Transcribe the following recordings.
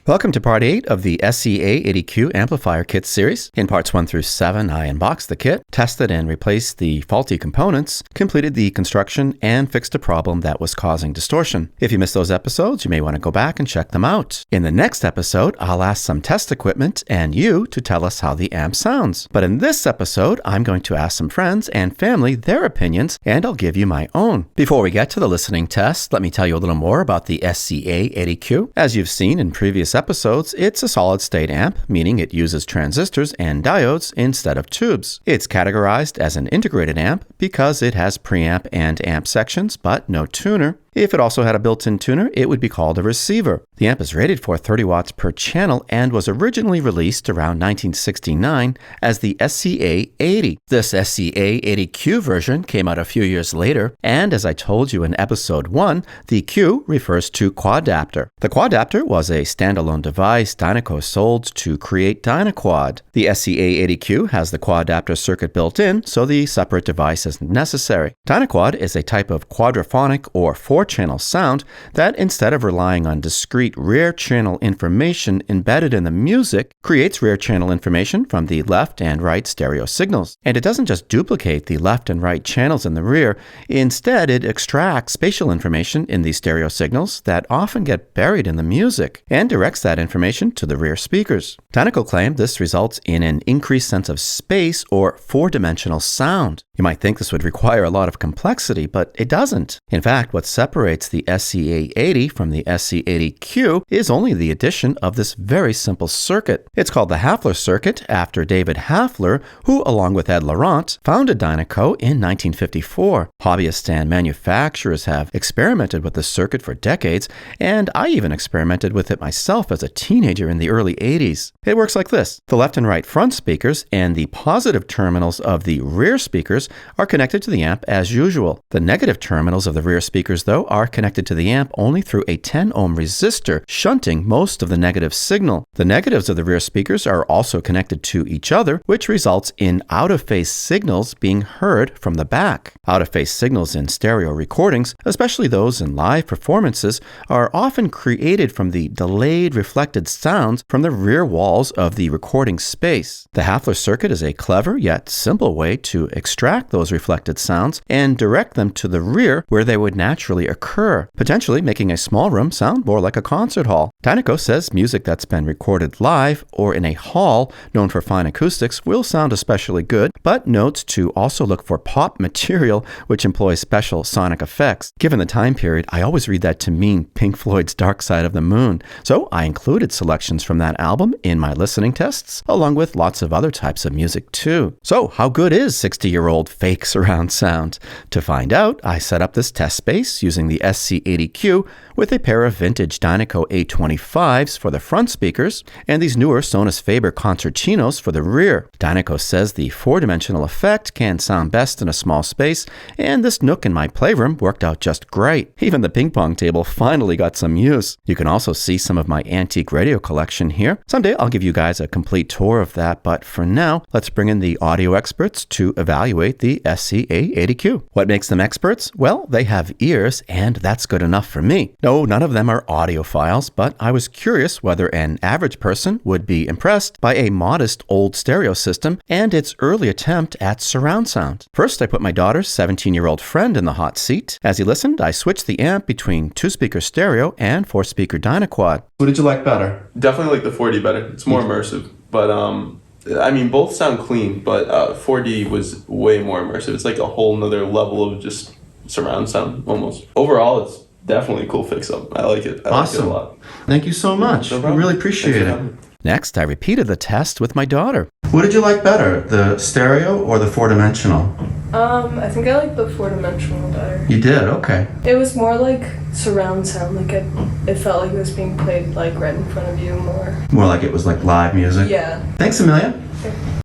Welcome to Part 8 of the SCA80Q Amplifier Kit series. In Parts 1 through 7, I unboxed the kit, tested and replaced the faulty components, completed the construction, and fixed a problem that was causing distortion. If you missed those episodes, you may want to go back and check them out. In the next episode, I'll ask some test equipment and you to tell us how the amp sounds. But in this episode, I'm going to ask some friends and family their opinions, and I'll give you my own. Before we get to the listening test, let me tell you a little more about the SCA80Q. As you've seen in previous episodes, it's a solid-state amp, meaning it uses transistors and diodes instead of tubes. It's categorized as an integrated amp because it has preamp and amp sections, but no tuner. If it also had a built-in tuner, it would be called a receiver. The amp is rated for 30 watts per channel and was originally released around 1969 as the SCA80. This SCA80Q version came out a few years later, and as I told you in episode 1, the Q refers to Quadaptor. The Quadaptor was a standalone device Dynaco sold to create Dynaquad. The SCA80Q has the Quadaptor circuit built in, so the separate device isn't necessary. Dynaquad is a type of quadraphonic or four-channel sound that, instead of relying on discrete rear channel information embedded in the music, creates rear channel information from the left and right stereo signals. And it doesn't just duplicate the left and right channels in the rear, instead it extracts spatial information in these stereo signals that often get buried in the music and directs that information to the rear speakers. Dynaco claimed this results in an increased sense of space or four-dimensional sound. You might think this would require a lot of complexity, but it doesn't. In fact, what separates the SCA80 from the SCA80Q is only the addition of this very simple circuit. It's called the Hafler Circuit after David Hafler, who, along with Ed Laurent, founded Dynaco in 1954. Hobbyists and manufacturers have experimented with the circuit for decades, and I even experimented with it myself as a teenager in the early 80s. It works like this. The left and right front speakers and the positive terminals of the rear speakers are connected to the amp as usual. The negative terminals of the rear speakers, though, are connected to the amp only through a 10 ohm resistor, shunting most of the negative signal. The negatives of the rear speakers are also connected to each other, which results in out-of-phase signals being heard from the back. Out-of-phase signals in stereo recordings, especially those in live performances, are often created from the delayed reflected sounds from the rear walls of the recording space. The Hafler circuit is a clever yet simple way to extract those reflected sounds and direct them to the rear where they would naturally occur, potentially making a small room sound more like a concert hall. Dynaco says music that's been recorded live or in a hall known for fine acoustics will sound especially good, but notes to also look for pop material which employs special sonic effects. Given the time period, I always read that to mean Pink Floyd's Dark Side of the Moon, so I included selections from that album in my listening tests, along with lots of other types of music too. So how good is 60-year-old fake surround sound? To find out, I set up this test space using the SC80Q with a pair of vintage Dynaco A25s for the front speakers and these newer Sonus Faber Concertinos for the rear. Dynaco says the four-dimensional effect can sound best in a small space, and this nook in my playroom worked out just great. Even the ping pong table finally got some use. You can also see some of my antique radio collection here. Someday I'll give you guys a complete tour of that, but for now, let's bring in the audio experts to evaluate the SCA80Q. What makes them experts? Well, they have ears, and that's good enough for me. No, none of them are audiophiles, but I was curious whether an average person would be impressed by a modest old stereo system and its early attempt at surround sound. First, I put my daughter's 17-year-old friend in the hot seat. As he listened, I switched the amp between two-speaker stereo and four-speaker Dynaquad. What did you like better? Definitely like the 4D better. It's more immersive, but I mean, both sound clean, but 4D was way more immersive. It's like a whole nother level of just surround sound, almost. Overall, it's definitely a cool fix-up. I like it. I Awesome. like it a lot. Thank you so much. No I problem. really appreciate Thanks for it. having me. Next, I repeated the test with my daughter. What did you like better, the stereo or the four-dimensional? I think I like the four-dimensional better. You did? Okay. It was more like surround sound, like it felt like it was being played like right in front of you more. More like it was like live music? Yeah. Thanks, Amelia.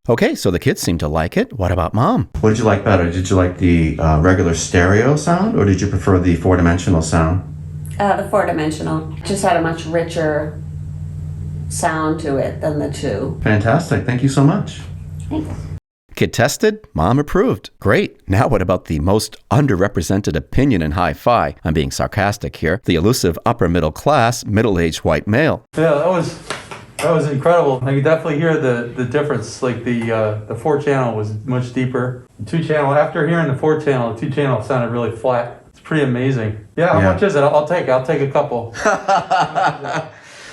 Okay, so the kids seem to like it. What about Mom? What did you like better? Did you like the regular stereo sound, or did you prefer the four-dimensional sound? The four-dimensional just had a much richer sound to it than the two. Fantastic. Thank you so much. Thanks. Kid tested, mom approved. Great. Now what about the most underrepresented opinion in hi-fi? I'm being sarcastic here. The elusive upper middle class, middle-aged white male. Yeah, that was incredible. I could definitely hear the difference. Like the 4-channel was much deeper. The 2-channel, after hearing the 4-channel, the 2-channel sounded really flat. It's pretty amazing. Yeah, how much is it? I'll take a couple.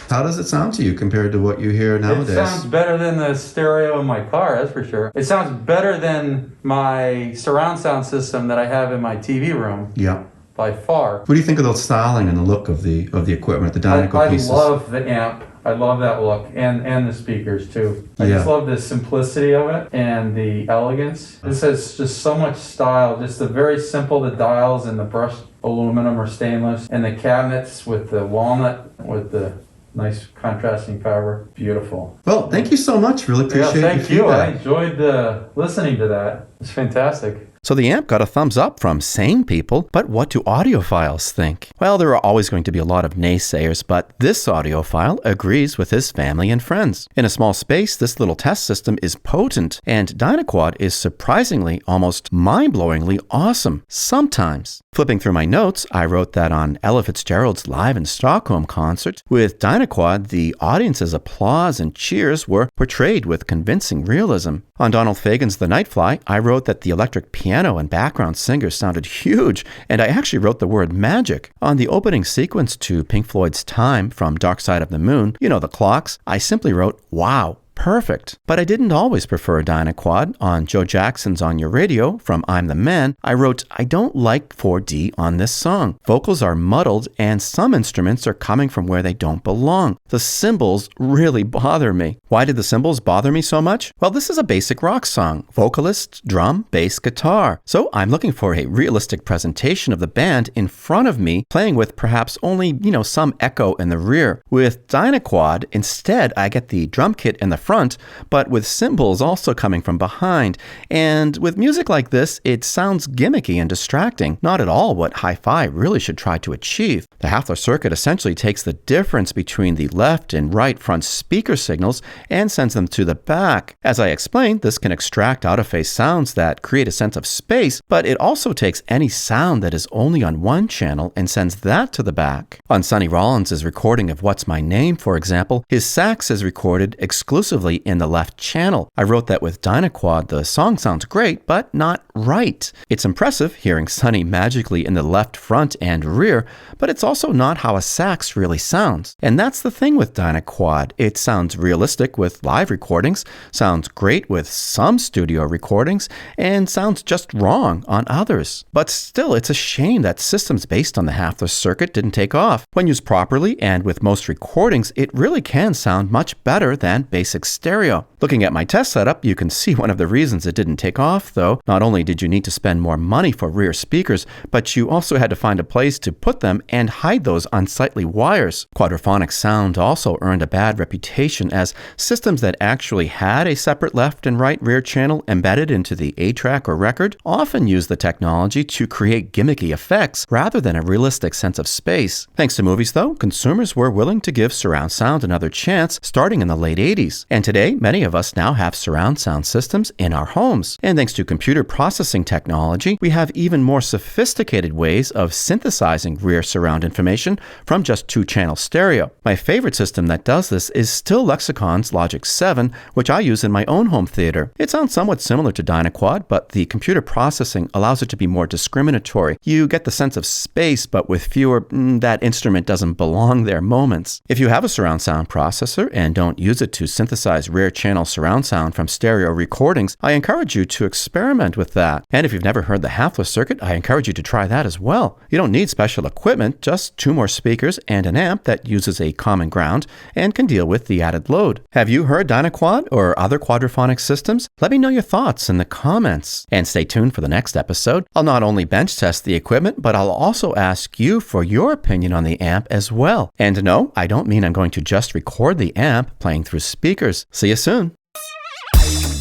How does it sound to you compared to what you hear nowadays? It sounds better than the stereo in my car, that's for sure. It sounds better than my surround sound system that I have in my TV room. Yeah. By far. What do you think of the styling and the look of the equipment, the Dynaco pieces? I love the amp. I love that look, and the speakers too. I just love the simplicity of it and the elegance. This has just so much style. Just the very simple, the dials and the brushed aluminum or stainless, and the cabinets with the walnut with the nice contrasting fabric. Beautiful. Well, thank you so much. Really appreciate your feedback. Thank you. I enjoyed listening to that. It's fantastic. So the amp got a thumbs up from sane people, but what do audiophiles think? Well, there are always going to be a lot of naysayers, but this audiophile agrees with his family and friends. In a small space, this little test system is potent, and Dynaquad is surprisingly, almost mind-blowingly awesome, sometimes. Flipping through my notes, I wrote that on Ella Fitzgerald's Live in Stockholm concert, with Dynaquad, the audience's applause and cheers were portrayed with convincing realism. On Donald Fagen's The Nightfly, I wrote that the electric piano and background singers sounded huge, and I actually wrote the word magic. On the opening sequence to Pink Floyd's Time from Dark Side of the Moon, you know, the clocks, I simply wrote, wow. Perfect. But I didn't always prefer Dynaquad. On Joe Jackson's On Your Radio from I'm the Man, I wrote, I don't like 4D on this song. Vocals are muddled and some instruments are coming from where they don't belong. The cymbals really bother me. Why did the cymbals bother me so much? Well, this is a basic rock song. Vocalist, drum, bass, guitar. So I'm looking for a realistic presentation of the band in front of me, playing with perhaps only, some echo in the rear. With Dynaquad, instead, I get the drum kit in the front, but with cymbals also coming from behind. And with music like this, it sounds gimmicky and distracting, not at all what hi-fi really should try to achieve. The Hafler Circuit essentially takes the difference between the left and right front speaker signals and sends them to the back. As I explained, this can extract out-of-phase sounds that create a sense of space, but it also takes any sound that is only on one channel and sends that to the back. On Sonny Rollins' recording of What's My Name, for example, his sax is recorded exclusively in the left channel. I wrote that with Dynaquad, the song sounds great, but not right. It's impressive hearing Sonny magically in the left front and rear, but it's also not how a sax really sounds. And that's the thing with Dynaquad. It sounds realistic with live recordings, sounds great with some studio recordings, and sounds just wrong on others. But still, it's a shame that systems based on the Hafler Circuit didn't take off. When used properly and with most recordings, it really can sound much better than basic stereo. Looking at my test setup, you can see one of the reasons it didn't take off, though. Not only did you need to spend more money for rear speakers, but you also had to find a place to put them and hide those unsightly wires. Quadraphonic sound also earned a bad reputation as systems that actually had a separate left and right rear channel embedded into the A-track or record often used the technology to create gimmicky effects rather than a realistic sense of space. Thanks to movies, though, consumers were willing to give surround sound another chance starting in the late 80s. And today, many of us now have surround sound systems in our homes. And thanks to computer processing technology, we have even more sophisticated ways of synthesizing rear surround information from just two-channel stereo. My favorite system that does this is still Lexicon's Logic 7, which I use in my own home theater. It sounds somewhat similar to Dynaquad, but the computer processing allows it to be more discriminatory. You get the sense of space, but with fewer that instrument doesn't belong there moments. If you have a surround sound processor and don't use it to synthesize rear channel surround sound from stereo recordings, I encourage you to experiment with that. And if you've never heard the Hafler Circuit, I encourage you to try that as well. You don't need special equipment, just 2 more speakers and an amp that uses a common ground and can deal with the added load. Have you heard Dynaquad or other quadraphonic systems? Let me know your thoughts in the comments. And stay tuned for the next episode. I'll not only bench test the equipment, but I'll also ask you for your opinion on the amp as well. And no, I don't mean I'm going to just record the amp playing through speakers. See you soon.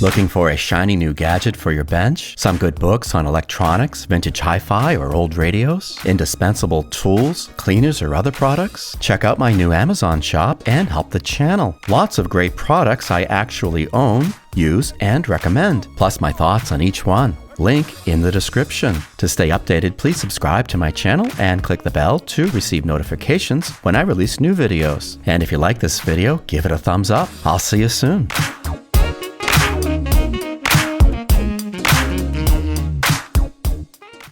Looking for a shiny new gadget for your bench? Some good books on electronics, vintage hi-fi or old radios? Indispensable tools, cleaners or other products? Check out my new Amazon shop and help the channel. Lots of great products I actually own, use, and recommend, plus my thoughts on each one. Link in the description. To stay updated, please subscribe to my channel and click the bell to receive notifications when I release new videos. And if you like this video, give it a thumbs up. I'll see you soon.